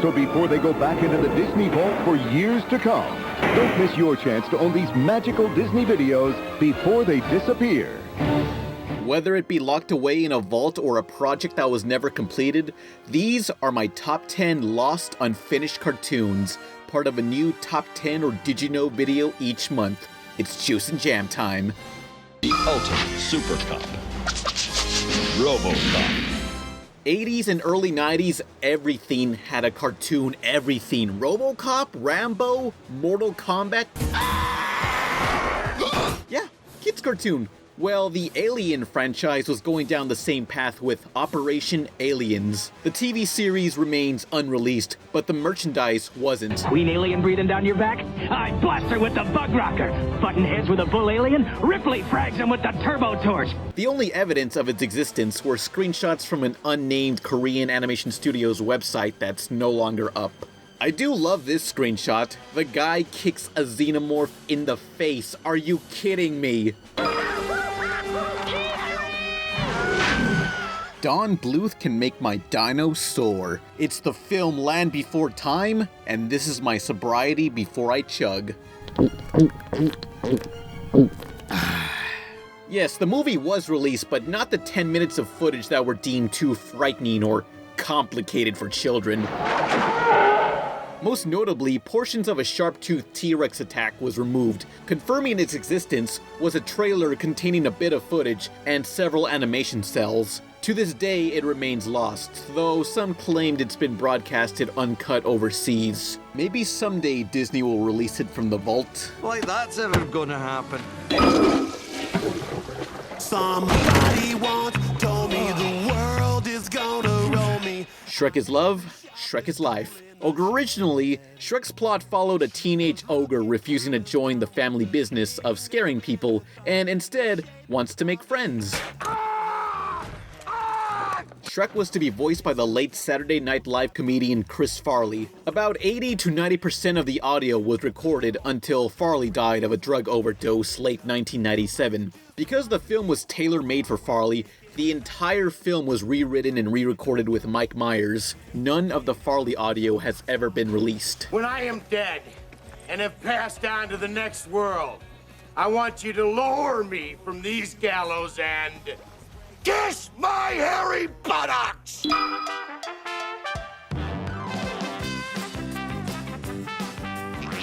So before they go back into the Disney vault for years to come, don't miss your chance to own these magical Disney videos before they disappear. Whether it be locked away in a vault or a project that was never completed, these are my top 10 lost unfinished cartoons, part of a new top 10 or Did You Know video each month. It's Juice and Jam time. The Ultimate Super Cup. RoboCop. 80s and early 90s, everything had a cartoon, everything. RoboCop, Rambo, Mortal Kombat. Yeah, kids cartoon. Well, the Alien franchise was going down the same path with Operation Aliens. The TV series remains unreleased, but the merchandise wasn't. Queen alien breathing down your back? I blast her with the bug rocker. Button heads with a bull alien? Ripley frags him with the turbo torch. The only evidence of its existence were screenshots from an unnamed Korean animation studio's website that's no longer up. I do love this screenshot. The guy kicks a xenomorph in the face. Are you kidding me? Don Bluth can make my dino soar. It's the film Land Before Time, and this is my sobriety before I chug. Yes, the movie was released, but not the 10 minutes of footage that were deemed too frightening or complicated for children. Most notably, portions of a sharp-toothed T-Rex attack was removed. Confirming its existence was a trailer containing a bit of footage and several animation cells. To this day, it remains lost, though some claimed it's been broadcasted uncut overseas. Maybe someday Disney will release it from the vault. Like that's ever gonna happen. Somebody once told me the world is gonna roll me. Shrek is love, Shrek is life. Originally, Shrek's plot followed a teenage ogre refusing to join the family business of scaring people, and instead wants to make friends. Shrek was to be voiced by the late Saturday Night Live comedian Chris Farley. About 80 to 90% of the audio was recorded until Farley died of a drug overdose late 1997. Because the film was tailor-made for Farley, the entire film was rewritten and re-recorded with Mike Myers. None of the Farley audio has ever been released. When I am dead and have passed on to the next world, I want you to lower me from these gallows and kiss my hairy buttocks!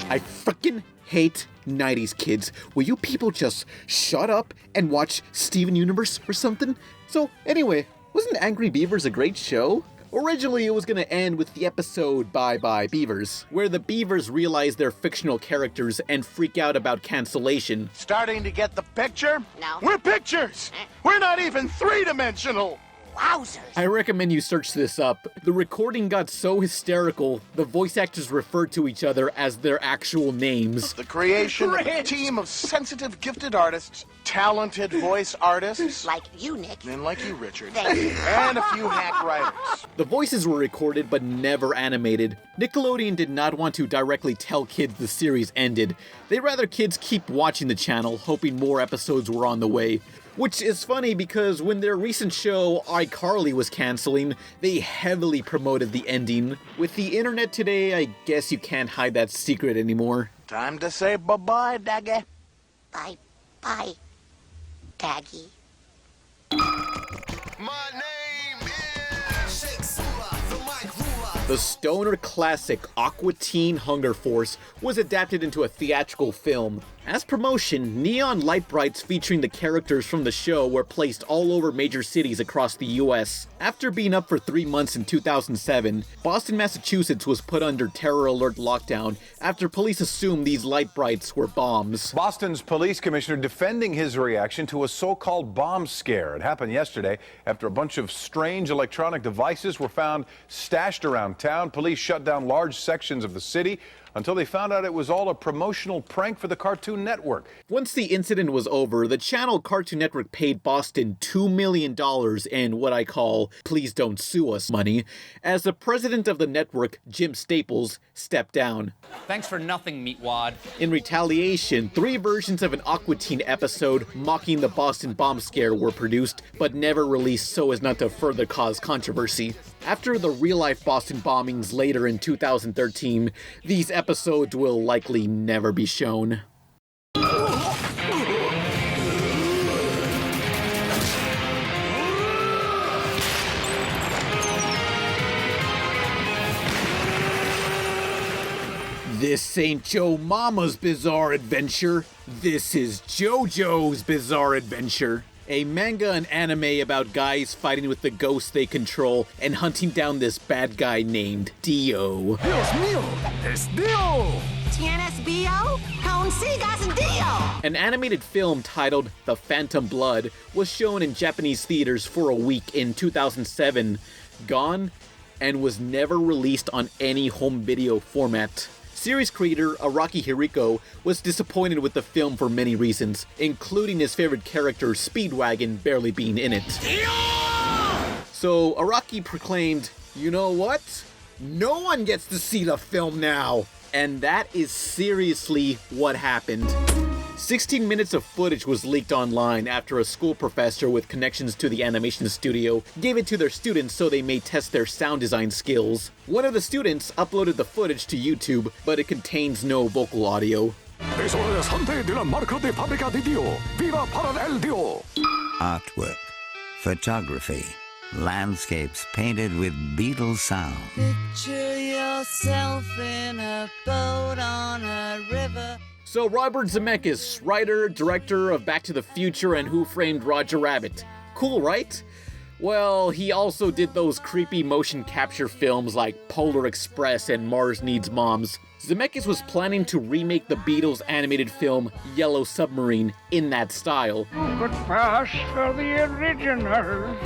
I frickin' hate 90s kids. Will you people just shut up and watch Steven Universe or something? So anyway, wasn't Angry Beavers a great show? Originally, it was going to end with the episode Bye Beavers, where the Beavers realize they're fictional characters and freak out about cancellation. Starting to get the picture? No. We're pictures! We're not even three-dimensional! Wowzers. I recommend you search this up. The recording got so hysterical, the voice actors referred to each other as their actual names. The creation of a team of sensitive, gifted artists, talented voice artists, Like you, Nick. and like you, Richard, Thank you. and a few hack writers. The voices were recorded but never animated. Nickelodeon did not want to directly tell kids the series ended. They'd rather kids keep watching the channel, hoping more episodes were on the way. Which is funny because when their recent show, iCarly, was canceling, they heavily promoted the ending. With the internet today, I guess you can't hide that secret anymore. Time to say bye-bye, Daggy. Bye, Daggy. My name is Shake Sula, the Mike Rula. The stoner classic Aqua Teen Hunger Force was adapted into a theatrical film. As promotion, neon light brights featuring the characters from the show were placed all over major cities across the US. After being up for 3 months in 2007, Boston, Massachusetts was put under terror alert lockdown after police assumed these light brights were bombs. Boston's police commissioner defending his reaction to a so-called bomb scare. It happened yesterday after a bunch of strange electronic devices were found stashed around town. Police shut down large sections of the city. until they found out it was all a promotional prank for the Cartoon Network. Once the incident was over, the channel Cartoon Network paid Boston $2 million in what I call "please don't sue us" money, as the president of the network, Jim Staples, stepped down. Thanks for nothing, meatwad. In retaliation, 3 versions of an Aqua Teen episode mocking the Boston bomb scare were produced, but never released so as not to further cause controversy. After the real-life Boston bombings later in 2013, these episodes will likely never be shown. This ain't Joe Mama's Bizarre Adventure. This is JoJo's Bizarre Adventure. A manga and anime about guys fighting with the ghosts they control and hunting down this bad guy named Dio. Dios mío, es Dio! ¿Tienes bio? Consigas Dio! An animated film titled The Phantom Blood was shown in Japanese theaters for a week in 2007, gone, and was never released on any home video format. Series creator Araki Hiriko was disappointed with the film for many reasons, including his favorite character Speedwagon barely being in it. So Araki proclaimed, "You know what? No one gets to see the film now!" And that is seriously what happened. 16 minutes of footage was leaked online after a school professor with connections to the animation studio gave it to their students so they may test their sound design skills. One of the students uploaded the footage to YouTube, but it contains no vocal audio. Artwork, photography, landscapes painted with Beatles sound. Picture yourself in a boat on a river. So Robert Zemeckis, writer, director of Back to the Future and Who Framed Roger Rabbit. Cool, right? Well, he also did those creepy motion capture films like Polar Express and Mars Needs Moms. Zemeckis was planning to remake the Beatles animated film Yellow Submarine in that style. Good pass for the originals.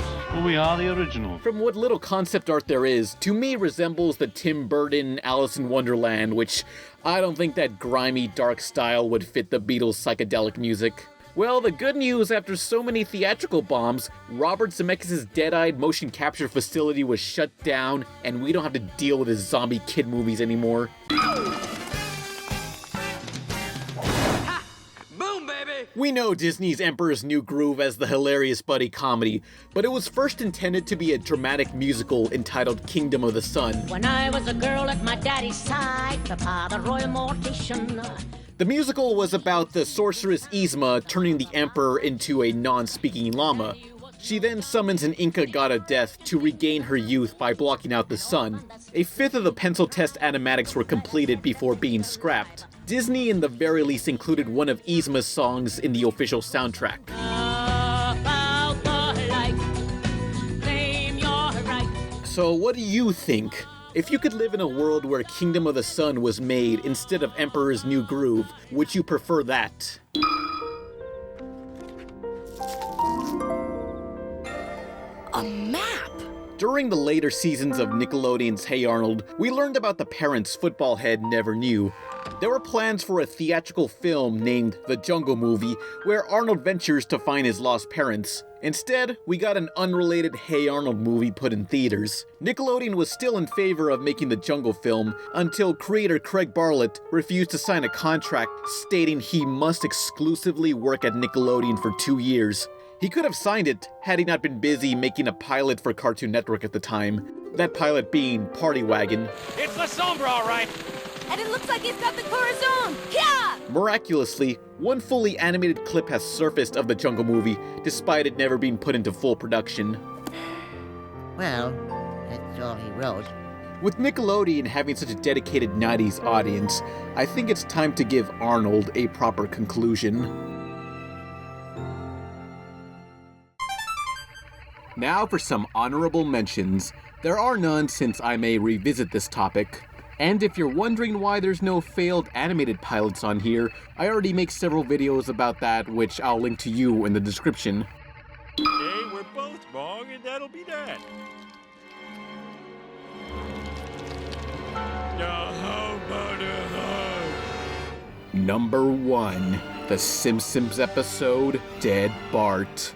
We are the original. From what little concept art there is, to me resembles the Tim Burton Alice in Wonderland, which I don't think that grimy, dark style would fit the Beatles' psychedelic music. Well, the good news, after so many theatrical bombs, Robert Zemeckis' dead-eyed motion capture facility was shut down, and we don't have to deal with his zombie kid movies anymore. Ha! Boom, baby! We know Disney's Emperor's New Groove as the hilarious buddy comedy, but it was first intended to be a dramatic musical entitled Kingdom of the Sun. When I was a girl at my daddy's side, Papa the Royal Mortician. The musical was about the sorceress Yzma turning the Emperor into a non-speaking llama. She then summons an Inca god of death to regain her youth by blocking out the sun. A fifth of the pencil test animatics were completed before being scrapped. Disney, in the very least, included one of Yzma's songs in the official soundtrack. So what do you think? If you could live in a world where Kingdom of the Sun was made instead of Emperor's New Groove, would you prefer that? A map! During the later seasons of Nickelodeon's Hey Arnold, we learned about the parents Football Head never knew. There were plans for a theatrical film named The Jungle Movie, where Arnold ventures to find his lost parents. Instead, we got an unrelated Hey Arnold movie put in theaters. Nickelodeon was still in favor of making the Jungle film until creator Craig Bartlett refused to sign a contract stating he must exclusively work at Nickelodeon for 2 years. He could have signed it had he not been busy making a pilot for Cartoon Network at the time. That pilot being Party Wagon. It's the Sombra, all right! And it looks like it's got the corazon! Yeah! Miraculously, one fully animated clip has surfaced of the Jungle Movie, despite it never being put into full production. Well, that's all he wrote. With Nickelodeon having such a dedicated 90s audience, I think it's time to give Arnold a proper conclusion. Now for some honorable mentions. There are none since I may revisit this topic. And if you're wondering why there's no failed animated pilots on here, I already make several videos about that, which I'll link to you in the description. Hey, we're both wrong, and that'll be that. Now how about a Number 1, the Simpsons episode, Dead Bart.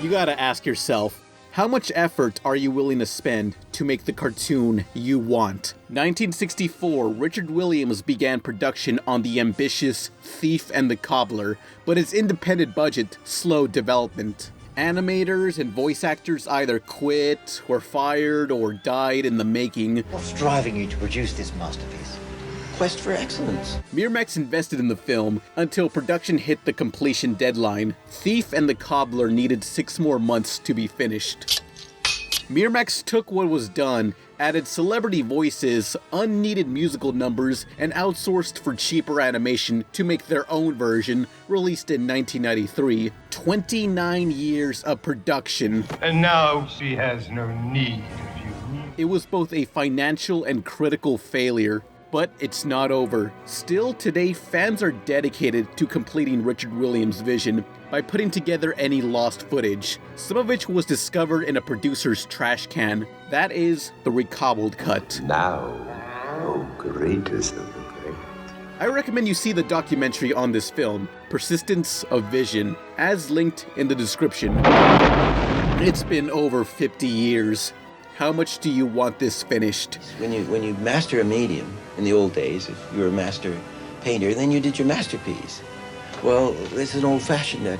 You gotta ask yourself, how much effort are you willing to spend to make the cartoon you want? 1964, Richard Williams began production on the ambitious Thief and the Cobbler, but its independent budget slowed development. Animators and voice actors either quit, were fired, or died in the making. What's driving you to produce this masterpiece? Quest for excellence. Miramax invested in the film until production hit the completion deadline. Thief and the Cobbler needed 6 more months to be finished. Miramax took what was done, added celebrity voices, unneeded musical numbers, and outsourced for cheaper animation to make their own version, released in 1993. 29 years of production. And now she has no need of you. It was both a financial and critical failure. But it's not over. Still today, fans are dedicated to completing Richard Williams' vision by putting together any lost footage, some of which was discovered in a producer's trash can. That is the recobbled cut. Now, oh greatest of the great. I recommend you see the documentary on this film, Persistence of Vision, as linked in the description. It's been over 50 years. How much do you want this finished? When you master a medium, in the old days, if you were a master painter, then you did your masterpiece. Well, this is an old-fashioned that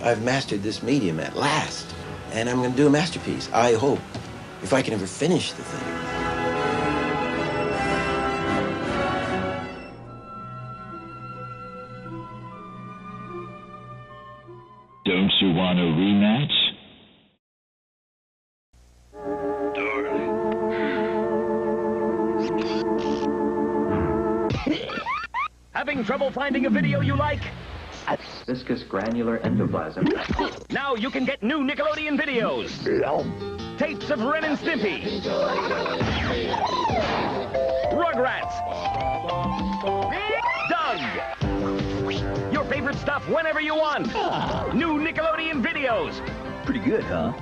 I've mastered this medium at last, and I'm going to do a masterpiece, I hope, if I can ever finish the thing. Don't you want a rematch? Having trouble finding a video you like? Viscous granular endoplasm. Now you can get new Nickelodeon videos. Tapes of Ren and Stimpy. Rugrats. Doug. Your favorite stuff whenever you want. New Nickelodeon videos. Pretty good, huh?